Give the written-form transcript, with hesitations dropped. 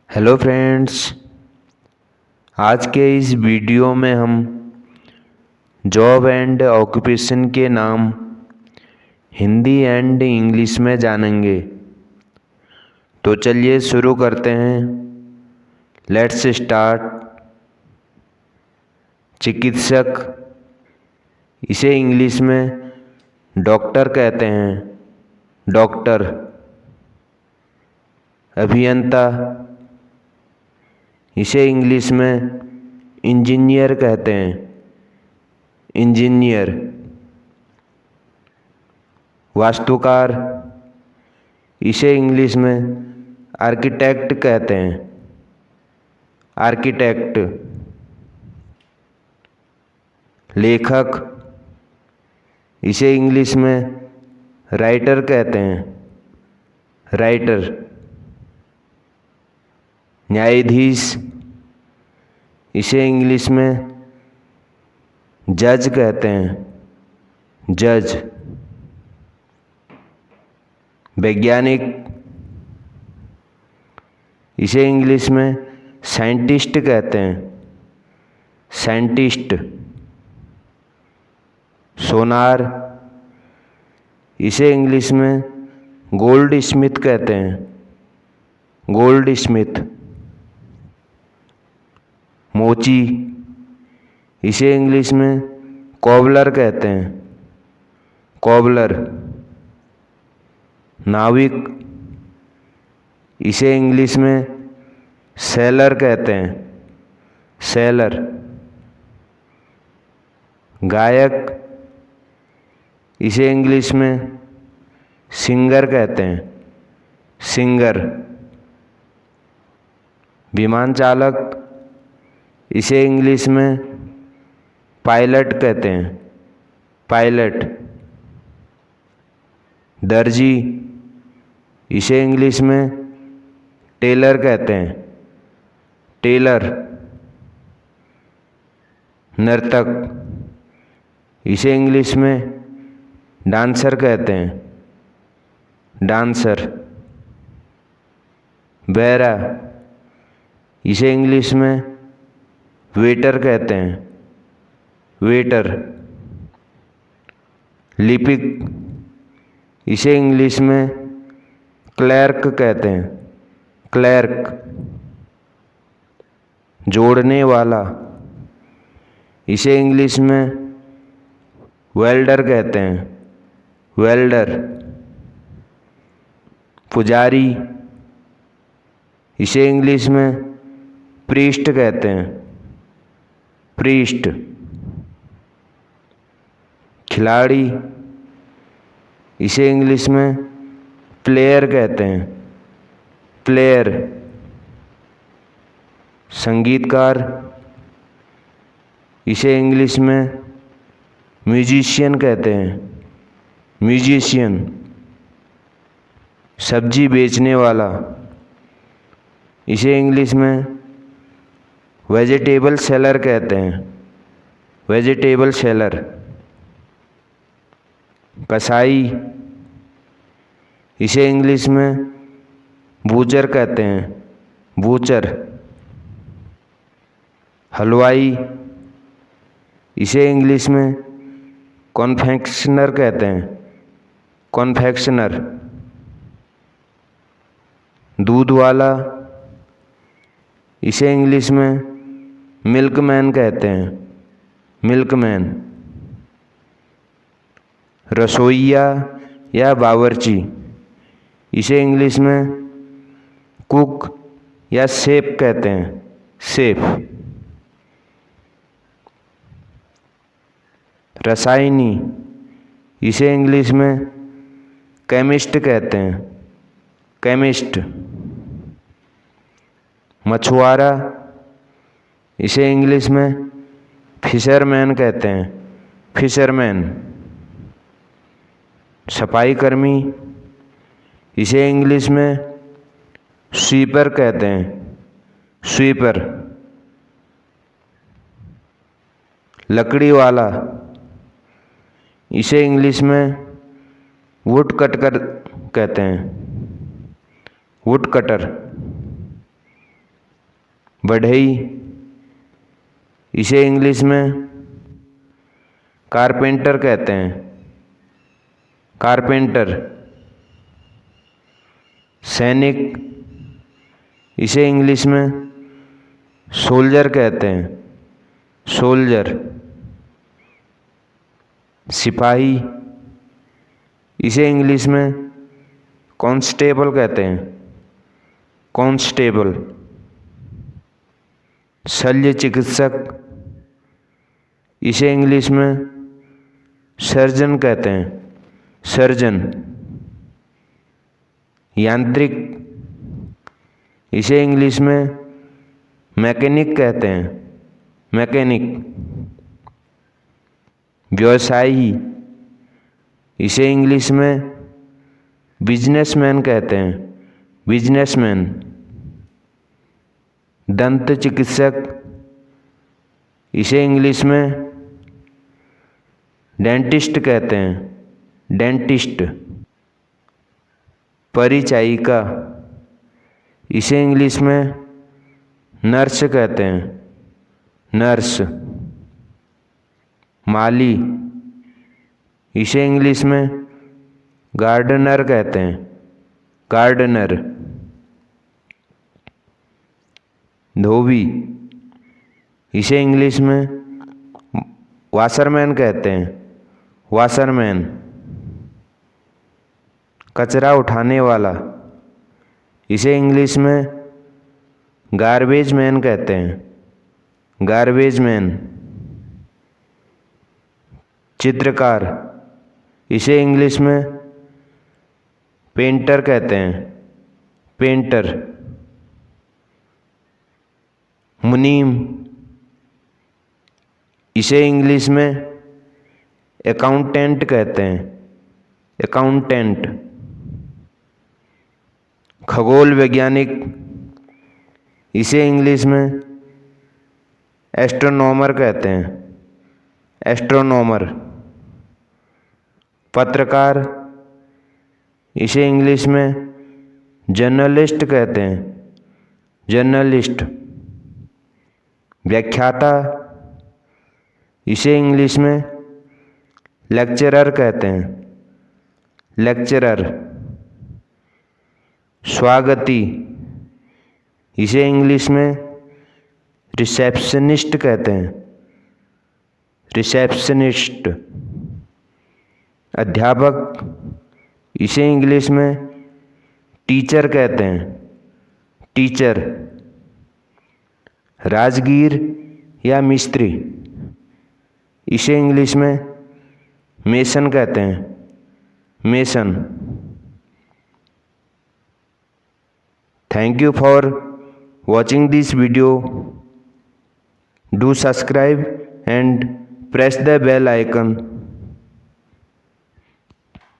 Hello friends, आज के इस वीडियो में हम जॉब एंड ऑक्यूपेशन के नाम हिंदी एंड इंग्लिश में जानेंगे। तो चलिए शुरू करते हैं। Let's start. चिकित्सक, इसे इंग्लिश में डॉक्टर कहते हैं, डॉक्टर। अभियंता, इसे इंग्लिश में इंजीनियर कहते हैं, इंजीनियर। वास्तुकार, इसे इंग्लिश में आर्किटेक्ट कहते हैं, आर्किटेक्ट। लेखक, इसे इंग्लिश में राइटर कहते हैं, राइटर। न्यायाधीश, इसे इंग्लिश में जज कहते हैं, जज। वैज्ञानिक, इसे इंग्लिश में साइंटिस्ट कहते हैं, साइंटिस्ट। सोनार, इसे इंग्लिश में गोल्ड स्मिथ कहते हैं, गोल्ड स्मिथ। मोची, इसे इंग्लिश में कॉबलर कहते हैं, कॉबलर। नाविक, इसे इंग्लिश में सेलर कहते हैं, सेलर। गायक, इसे इंग्लिश में सिंगर कहते हैं, सिंगर। विमान चालक, इसे इंग्लिश में पायलट कहते हैं, पायलट। दर्जी, इसे इंग्लिश में टेलर कहते हैं, टेलर। नर्तक, इसे इंग्लिश में डांसर कहते हैं, डांसर। बैरा, इसे इंग्लिश में वेटर कहते हैं, वेटर। लिपिक, इसे इंग्लिश में क्लर्क कहते हैं, क्लर्क। जोड़ने वाला, इसे इंग्लिश में वेल्डर कहते हैं, वेल्डर। पुजारी, इसे इंग्लिश में प्रीस्ट कहते हैं, प्रीस्ट। खिलाड़ी, इसे इंग्लिश में प्लेयर कहते हैं, प्लेयर। संगीतकार, इसे इंग्लिश में म्यूजिशियन कहते हैं, म्यूजिशियन। सब्जी बेचने वाला, इसे इंग्लिश में वेजिटेबल सेलर कहते हैं, वेजिटेबल सेलर। कसाई, इसे इंग्लिश में बूचर कहते हैं, बूचर। हलवाई, इसे इंग्लिश में कॉन्फेक्शनर कहते हैं, कॉन्फेक्शनर। दूध वाला, इसे इंग्लिश में मिल्कमैन कहते हैं, मिल्कमैन। रसोइया या बावर्ची, इसे इंग्लिश में कुक या शेफ कहते हैं, शेफ। रसायनी, इसे इंग्लिश में केमिस्ट कहते हैं, केमिस्ट। मछुआरा, इसे इंग्लिश में फिशरमैन कहते हैं, फिशरमैन। सफाई कर्मी, इसे इंग्लिश में स्वीपर कहते हैं, स्वीपर। लकड़ी वाला, इसे इंग्लिश में वुड कटर कहते हैं, वुड कटर। बढ़ई, इसे इंग्लिश में कारपेंटर कहते हैं, कारपेंटर। सैनिक, इसे इंग्लिश में सोल्जर कहते हैं, सोल्जर। सिपाही, इसे इंग्लिश में कांस्टेबल कहते हैं, कांस्टेबल। शल्य चिकित्सक, इसे इंग्लिश में सर्जन कहते हैं, सर्जन। यांत्रिक, इसे इंग्लिश में मैकेनिक कहते हैं, मैकेनिक। व्यवसायी, इसे इंग्लिश में बिजनेसमैन कहते हैं, बिजनेसमैन। दंत चिकित्सक, इसे इंग्लिश में डेंटिस्ट कहते हैं, डेंटिस्ट। परिचायिका, इसे इंग्लिश में नर्स कहते हैं, नर्स। माली, इसे इंग्लिश में गार्डनर कहते हैं, गार्डनर। धोबी, इसे इंग्लिश में वाशरमैन कहते हैं, वाशरमैन। कचरा उठाने वाला, इसे इंग्लिश में गार्बेज मैन कहते हैं, गार्बेज मैन। चित्रकार, इसे इंग्लिश में पेंटर कहते हैं, पेंटर। मुनीम, इसे इंग्लिश में अकाउंटेंट कहते हैं, अकाउंटेंट। खगोल वैज्ञानिक, इसे इंग्लिश में एस्ट्रोनॉमर कहते हैं, एस्ट्रोनॉमर। पत्रकार, इसे इंग्लिश में जर्नलिस्ट कहते हैं, जर्नलिस्ट। व्याख्याता, इसे इंग्लिश में लेक्चरर कहते हैं, लेक्चरर। स्वागती, इसे इंग्लिश में रिसेप्शनिस्ट कहते हैं, रिसेप्शनिस्ट। अध्यापक, इसे इंग्लिश में टीचर कहते हैं, टीचर। राजगीर या मिस्त्री, इसे इंग्लिश में मेसन कहते हैं, mason. Thank you for watching this video. Do subscribe and press the bell icon.